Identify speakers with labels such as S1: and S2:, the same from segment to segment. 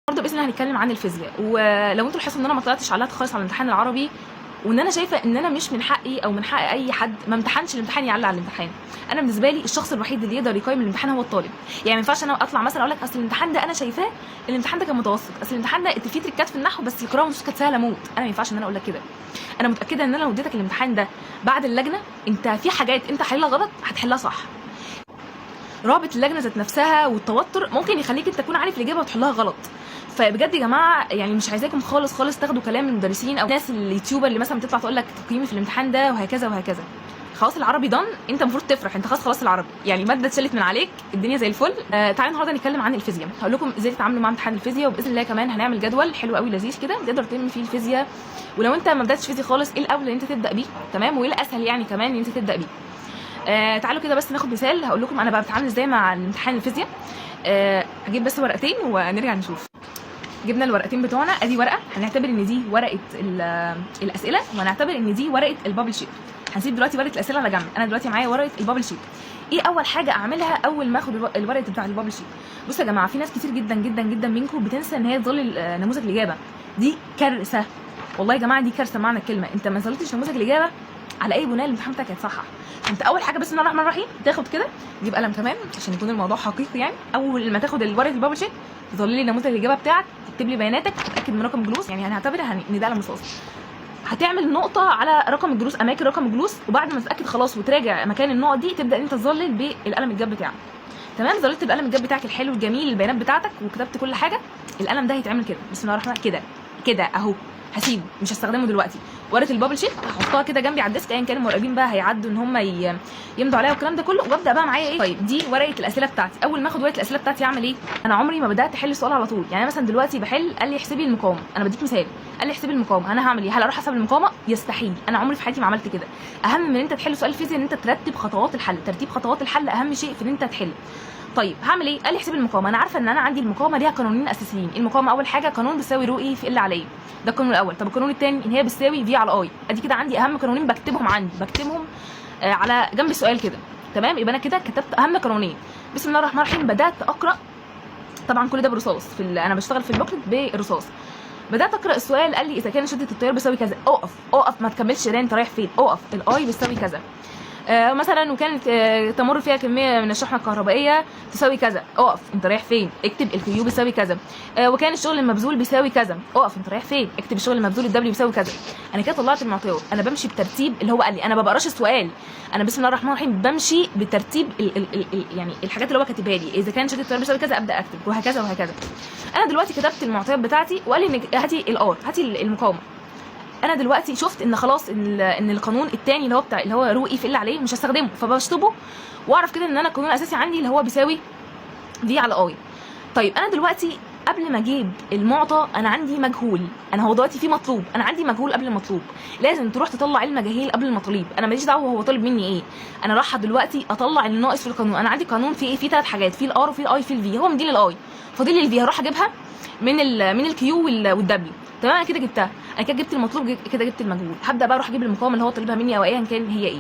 S1: النهارده باذن الله هنتكلم عن الفيزياء، ولو انتوا لاحظتوا ان انا ما طلعتش علقت خالص على الامتحان العربي، وان انا شايفه ان انا مش من حقي او من حق اي حد ما امتحنش الامتحان يعلق على الامتحان. انا بالنسبه لي الشخص الوحيد اللي يقدر يقيم الامتحان هو الطالب. يعني ما ينفعش انا اطلع مثلا اقول لك اصل الامتحان ده انا شايفاه الامتحان ده كان متوسط، اصل الامتحان ده فيه تريكات في النحو بس القراءه والنصوص كانت سهله موت. انا ما ينفعش ان انا اقول لك كده. انا متاكده ان انا لو اديتك الامتحان ده بعد اللجنه انت في حاجات انت حلها غلط هتحلها صح. رابط اللجنه ذات نفسها والتوتر ممكن يخليك انت تكون عارف الاجابه وتحلها غلط. فبجد يا جماعه يعني مش عايزاكم خالص تاخدوا كلام من المدرسين او ناس اليوتيوبر اللي مثلا بتطلع تقول لك تقييمي في الامتحان ده وهكذا وهكذا. خلاص العربي دان، انت المفروض تفرح، انت خلاص العربي يعني ماده اتشالت من عليك، الدنيا زي الفل. تعالوا النهارده نتكلم عن الفيزياء، هقول لكم ازاي تتعاملوا مع امتحان الفيزياء، وباذن الله كمان هنعمل جدول حلو قوي لذيذ كده تقدر تلم فيه الفيزياء. ولو انت ما بداتش فيزياء خالص ايه الاولى ان انت تبدا بيه، تمام، وايه الاسهل يعني كمان ان انت تبدا بيه. تعالوا كده بس ناخد مثال هقول لكم انا بقى بتعامل ازاي مع الامتحان الفيزياء. هجيب بس ورقتين ونرجع نشوف. جبنا الورقتين بتوعنا، ادي ورقه هنعتبر ان دي ورقه الاسئله، وهنعتبر ان دي ورقه البابل شيت. هنسيب دلوقتي ورقه الاسئله على جنب، انا دلوقتي معايا ورقه البابل شيت. ايه اول حاجه اعملها اول ما اخد الورقه بتاعه البابل شيت؟ بصوا يا جماعه، في ناس كتير جدا منكم بتنسى ان هي تظلل نموذج الاجابه. دي كارثه والله يا جماعه، دي كارثه معنى الكلمه. انت ما ظللتش نموذج الاجابه على اي بناء الامتحان بتاعك هيتصحح. انت اول حاجه بسم الله الرحمن الرحيم تاخد كده، تجيب قلم كمان عشان يكون الموضوع حقيقي. يعني اول ما تاخد ورقه البابل شيت تظللي نموذج الاجابه بتاعك، تكتب لي بياناتك، تتاكد من رقم الجلوس، يعني هنعتبرها ان ده قلم رصاص. هتعمل نقطه على رقم الجلوس، اماكن رقم الجلوس، وبعد ما تتاكد خلاص وتراجع مكان النقط دي تبدا انت تظلل بالقلم الجاف بتاعك. تمام، ظللت بالقلم الجاف بتاعك الحلو الجميل البيانات بتاعتك وكتبت كل حاجه. القلم ده هيتعمل كده بسم الله الرحمن الرحيم كده اهو، هسيبه مش هستخدمه دلوقتي. ورقه البابل شيت هحطها كده جنبي على الديسك، ايا كان المراقبين بقى هيعدوا ان هم يمضوا عليها والكلام ده كله، وابدا بقى معايا ايه. طيب دي ورقه الاسئله بتاعتي. اول ما اخد ورقه الاسئله بتاعتي اعمل ايه؟ انا عمري ما بدات احل السؤال على طول. يعني مثلا دلوقتي بحل قال لي احسبي المقاومه، انا بديك مثال، قال لي احسبي المقاومه، انا هعمل ايه؟ هل اروح احسب المقاومه؟ يستحيل، انا عمري في حياتي ما عملت كده. اهم من ان انت تحل سؤال الفيزياء ان انت ترتب خطوات الحل، ترتيب خطوات الحل اهم شيء في ان انت تحل. طيب هعمل ايه؟ قال لي احسب المقاومه، انا عارفه ان انا عندي المقاومه ليها قانونين اساسيين. المقاومه اول حاجه قانون بيساوي رو اي في ال على ايه، ده القانون الاول. طب القانون الثاني ان هي بتساوي في على اي. ادي كده عندي اهم قانونين بكتبهم بكتبهم على جنب السؤال كده. تمام، يبقى انا كده كتبت اهم قانونين. بسم الله الرحمن الرحيم بدات اقرا. طبعا كل ده برصاص، انا بشتغل في البوكلت بالرصاص. بدات اقرا السؤال، قال لي اذا كان شده التيار بيساوي كذا، اقف ما تكملش قرايه، انت رايح فين؟ اقف، الاي بيساوي كذا. مثلا وكانت تمر فيها كميه من الشحنه الكهربائيه تساوي كذا، اقف انت رايح فين؟ اكتب الكيو بيساوي كذا. وكان الشغل المبذول بيساوي كذا، اقف انت رايح فين؟ اكتب الشغل المبذول الدبليو بيساوي كذا. انا كده طلعت المعطيات، انا بمشي بترتيب اللي هو قال لي، انا ما بقراش السؤال، انا بسم الله الرحمن الرحيم بمشي بترتيب يعني الحاجات اللي هو كاتبها لي. اذا كان شده التيار بيساوي كذا ابدا اكتب وهكذا وهكذا. انا دلوقتي كتبت المعطيات بتاعتي وقال لي هاتي الار، هاتي المقاومه. انا دلوقتي شفت ان خلاص ان القانون الثاني اللي هو بتاع اللي هو رو اي في ال عليه مش هستخدمه، فبشطبه واعرف كده ان انا القانون الاساسي عندي اللي هو بيساوي في على اي. طيب انا دلوقتي قبل ما اجيب المعطى انا عندي مجهول، انا هو دلوقتي في مطلوب، انا عندي مجهول قبل المطلوب. لازم تروح تطلع المجاهيل قبل المطالب، انا ماليش دعوه هو طالب مني ايه، انا رايحه دلوقتي اطلع اللي ناقص في القانون. انا عندي قانون فيه ايه؟ فيه 3 حاجات، فيه الار وفيه الاي فيه الفي، هو مديني الاي فاضل لي الفي، هروح اجيبها من الكيو والدبليو. تمام، انا كده جبتها، انا كده جبت المطلوب، كده جبت المجهول. هبدا بقى اروح اجيب المقاومه اللي هو طالبها مني او ايا كان هي ايه.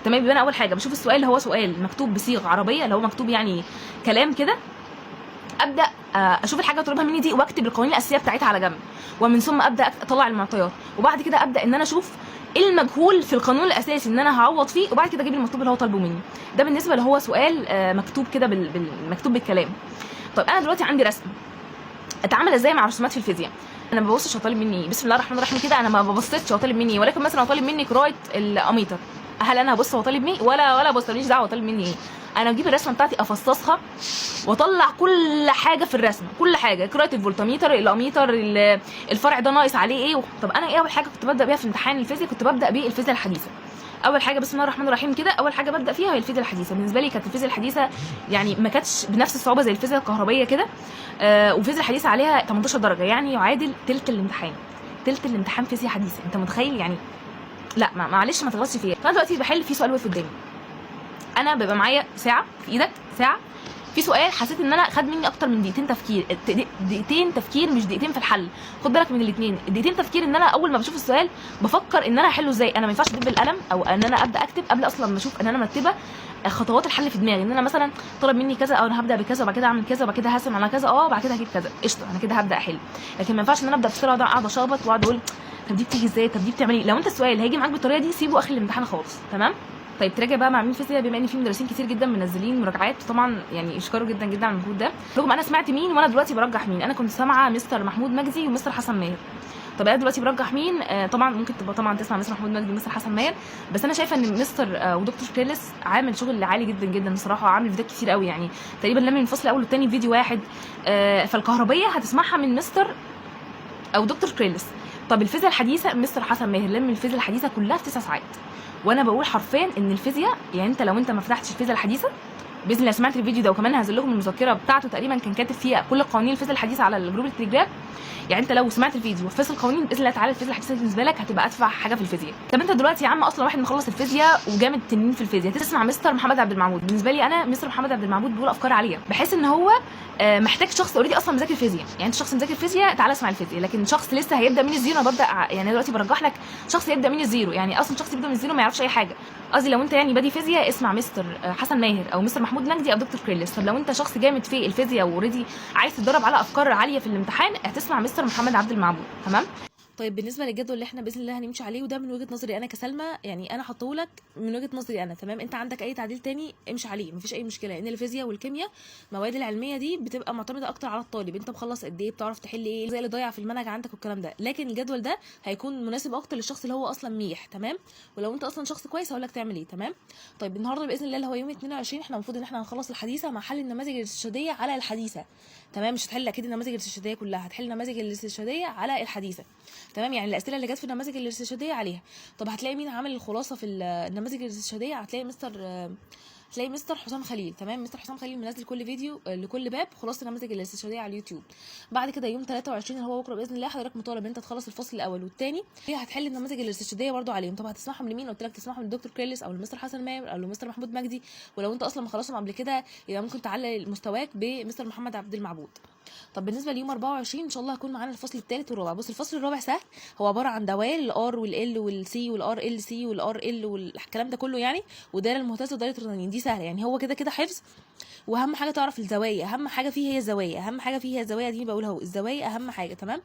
S1: تمام، يبقى انا اول حاجه بشوف السؤال اللي هو سؤال مكتوب بصيغه عربيه، اللي هو مكتوب يعني كلام كده، ابدا اشوف الحاجه اللي طالبها مني دي واكتب القوانين الاساسيه بتاعتها على جنب، ومن ثم ابدا اطلع المعطيات. وبعد كده ابدا ان انا اشوف المجهول في القانون الاساسي ان انا هعوض فيه، وبعد كده اجيب المطلوب اللي هو طالبه مني. ده بالنسبه اللي هو سؤال مكتوب كده مكتوب بالكلام. طيب انا دلوقتي عندي رسم، اتعامل ازاي مع رسومات في الفيزياء؟ انا ما ببصش هو طالب مني ايه، بسم الله الرحمن الرحيم كده، انا ما ببصتش هو طالب مني ايه. ولكن مثلا هو طالب مني قراءه الاميتر، هل انا هبص هو طالب مني ولا بص، ماليش دعوه هو طالب مني ايه. انا بجيب الرسمه بتاعتي افصصها واطلع كل حاجه في الرسمه، كل حاجه، قراءه الفولتميتر، الاميتر، الفرع ده ناقص عليه ايه. طب انا ايه اول حاجه كنت ببدا بيها في امتحان الفيزياء؟ كنت ببدا بالفيزياء الحديثه. اول حاجه بسم الله الرحمن الرحيم كده، اول حاجه ببدا فيها هي الفيزياء الحديثه. بالنسبه لي كانت الفيزياء الحديثه يعني ما كانتش بنفس الصعوبه زي الفيزياء الكهربائيه كده. والفيزياء الحديثه عليها 18 درجه، يعني يعادل تلت الامتحان فيزياء حديثه. انت متخيل يعني؟ لا معلش ما تغلطش فيها. فانا دلوقتي بحل في سؤال واقف قدامي، انا بيبقى معايا ساعه في ايدك، ساعه في سؤال حسيت ان انا خد مني اكتر من دقيقتين تفكير، دقيقتين تفكير مش دقيقتين في الحل، خد بالك من الاثنين. دقيقتين تفكير ان انا اول ما بشوف السؤال بفكر ان انا هحله ازاي، انا ما ينفعش ادب بالقلم او ان انا ابدا اكتب قبل اصلا ما اشوف ان انا مرتبه خطوات الحل في دماغي، ان انا مثلا طلب مني كذا او انا هبدا بكذا وبعد كده اعمل كذا وبعد كده هقسم على كذا وبعد كده هجيب كذا، قشطه انا كده هبدا احل. لكن ما ينفعش ان انا ابدا بسرعه اقعد اشخبط واقعد اقول طب دي بتيجي ازاي، طب دي بتعمل ايه. لو انت السؤال هيجي معاك بالطريقه دي سيبه اخر الامتحان خالص، تمام. طيب تراجع بقى مع مين فيزياء، بما ان في مدرسين كتير جدا منزلين مراجعات، طبعا يعني اشكروا جدا جدا على المجهود ده. رغم انا سمعت مين وانا دلوقتي برجح مين، انا كنت سامعه مستر محمود مجدي ومستر حسن ماهر. طب انا دلوقتي برجح مين؟ طبعا ممكن تبقى طبعا تسمع مستر محمود مجدي ومستر حسن ماهر، بس انا شايفه ان مستر ودكتور كريلس عامل شغل عالي جدا جدا بصراحه، عامل فيديوهات كتير قوي، يعني تقريبا لم من الفصل الاول والثاني فيديو واحد. فالكهربيه هتسمعها من مستر او دكتور كريلس. طب الفيزياء الحديثه مستر حسن ماهر لم الفيزياء الحديثه كلها في 9 ساعات. وانا بقول حرفيا ان الفيزياء يعني انت لو انت ما فتحتش الفيزياء الحديثه باذن الله، سمعت الفيديو ده وكمان هنزل لكم المذكره بتاعته، تقريبا كان كاتب فيها كل قوانين الفيزياء الحديثه على الجروب التليجرام. يعني انت لو سمعت الفيديو وفصل القوانين باذن الله تعالى الفيزياء الحديثه بالنسبه لك هتبقى ادفع حاجه في الفيزياء. طب انت دلوقتي يا عم اصلا واحد مخلص الفيزياء وجامد تنين في الفيزياء، تسمع مستر محمد عبد المعبود. بالنسبه لي انا مستر محمد عبد المعبود بيقول افكار عاليه، بحس ان هو محتاج شخص اوريدي اصلا مذاكر فيزياء. يعني انت شخص مذاكر فيزياء تعالى اسمع الفيزياء، لكن شخص لسه هيبدا من الزيرو، انا ببدا يعني دلوقتي برجح لك شخص يبدا من الزيرو، يعني اصلا شخص يبدا من الزيرو ما يعرفش اي حاجه. قصدي لو انت يعني بادي فيزياء اسمع مستر حسن ماهر او مستر محمود مجدي او دكتور كريلس. طب لو انت شخص جامد في الفيزياء واوريدي عايز تتدرب على افكار عاليه في الامتحان هتسمع مستر محمد عبد المعبود، تمام. طيب بالنسبه للجدول اللي احنا باذن الله هنمشي عليه، وده من وجهه نظري انا كسلمى، يعني انا حاطه لك من وجهه نظري انا، تمام. انت عندك اي تعديل تاني امشي عليه مفيش اي مشكله، لان الفيزياء والكيمياء المواد العلميه دي بتبقى معتمده اكتر على الطالب، انت مخلص قد ايه، بتعرف تحل ايه، زي اللي ضايع في المنهج عندك والكلام ده. لكن الجدول ده هيكون مناسب اكتر للشخص اللي هو اصلا ميح، تمام. ولو انت اصلا شخص كويس هقول لك تعمل ايه، تمام. طيب النهارده باذن الله اللي هو يوم 22 احنا المفروض ان احنا هنخلص الحديثه مع حل النماذج الاستشهاديه على الحديثه، تمام. مش هتحل اكيد النماذج الاستشهاديه كلها، هتحل النماذج الاستشهاديه على الحديثه، تمام. يعني الاسئله اللي جت في النماذج الاستشهاديه عليها. طب هتلاقي مين عامل الخلاصه في النماذج الاستشهاديه؟ هتلاقي مستر حسام خليل، تمام. مستر حسام خليل منزل كل فيديو لكل باب خلاصه النماذج الاستشهاديه على اليوتيوب. بعد كده يوم 23 اللي هو بكره باذن الله حضرتك مطالب انت تخلص الفصل الاول والثاني، هي هتحل النماذج الاستشهاديه برده عليهم. طب هتسمعهم لمين؟ قلت لك تسمعهم للدكتور كريلس او لمستر حسن ماهر او لمستر محمود مجدي، ولو انت اصلا مخلصهم قبل كده يبقى ممكن تعلي مستواك بمستر محمد عبد المعبود. طب بالنسبه ليوم 24 ان شاء الله هيكون معانا الفصل الثالث والرابع. بص الفصل الرابع سهل، هو عباره عن دوائر الار والال والسي والار ال سي والار ال والكلام ده كله يعني، ودايره المهتزه ودايره الرنين دي سهله، يعني هو كده كده حفظ. واهم حاجه تعرف الزوايا، اهم حاجه فيه هي الزوايا، اهم حاجه فيه هي الزوايا دي بقولها اهو، الزوايا اهم حاجه، تمام.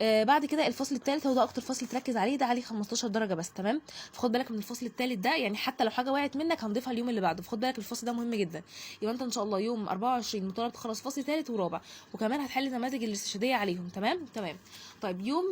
S1: بعد كده الفصل الثالث هو ده اكتر فصل تركز عليه، ده عليه 15 درجه بس، تمام. فخد بالك من الفصل الثالث ده، يعني حتى لو حاجه وقعت منك هنضيفها اليوم اللي بعده، فخد بالك الفصل ده مهم جدا. يبقى انت ان شاء الله يوم 24 مطالب تخلص فصل ثالث ورابع، وكمان هتحل نماذج الاستشهاديه عليهم، تمام. طيب يوم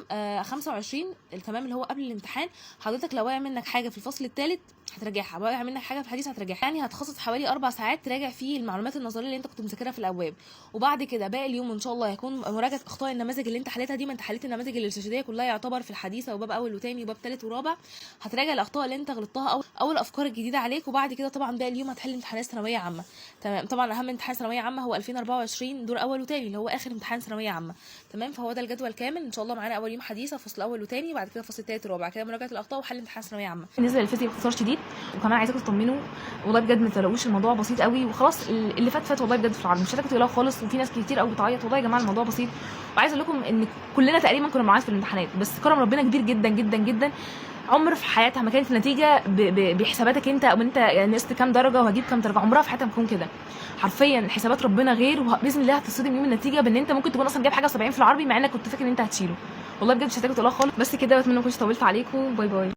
S1: 25 تمام اللي هو قبل الامتحان، حضرتك لو وقع منك حاجه في الفصل الثالث هتراجعها، وقع منك حاجه في الحديث هتراجعها، يعني هتخصص حوالي 4 ساعات تراجع فيه المعلومات النظريه اللي انت كنت مذاكرها في الابواب. وبعد كده باقي اليوم ان شاء الله هيكون مراجعه اخطاء النماذج اللي انت حليتها دي، ما انت حليت النماذج الاستشهاديه كلها يعتبر في الحديثه، وباب اول وثاني وباب ثالث ورابع، هتراجع الاخطاء اللي انت غلطتها او الافكار الجديده عليك. وبعد كده طبعا باقي اليوم هتحل امتحانات ثانويه عامه، تمام. طبعا اهم امتحان ثانويه عامه هو 2024 دور اول وثاني اللي هو اخر امتحان ثانويه عامه، تمام. فهو ده الجدول كامل ان شاء الله. معانا اول يوم حديثه فصل اول وثاني، بعد كده فصل ثالث ورابع، كده مراجعه الاخطاء وحل امتحان ثانويه عامه. بالنسبه للفيزياء باختصار شديد، وكمان عايزاكم تطمنوا والله بجد ما تقلقوش، الموضوع بسيط قوي وخلاص. اللي فات والله بجد في العربي، مش هتقلقوا خالص. وفي ناس كتير قوي بتعيط، والله يا جماعه الموضوع بسيط. وعايزه اقول لكم ان كلنا تقريبا كنا بنعيط في الامتحانات، بس كرم ربنا كبير جدا جدا جدا. عمر في حياتها ما كانت النتيجه بحساباتك انت، او انت نقصت كام درجه وهجيب كام درجه، عمرها في حياتها ما تكون كده. حرفيا حسابات ربنا غير، وباذن الله هتصدم يوم النتيجه بان انت ممكن تكون اصلا جايب حاجه 70 في العربي مع انك كنت فاكر ان انت هتشيله. والله بجد مش هتقلقوا خالص. بس كده، بتمنى ما اكونش طولت عليكم. باي باي.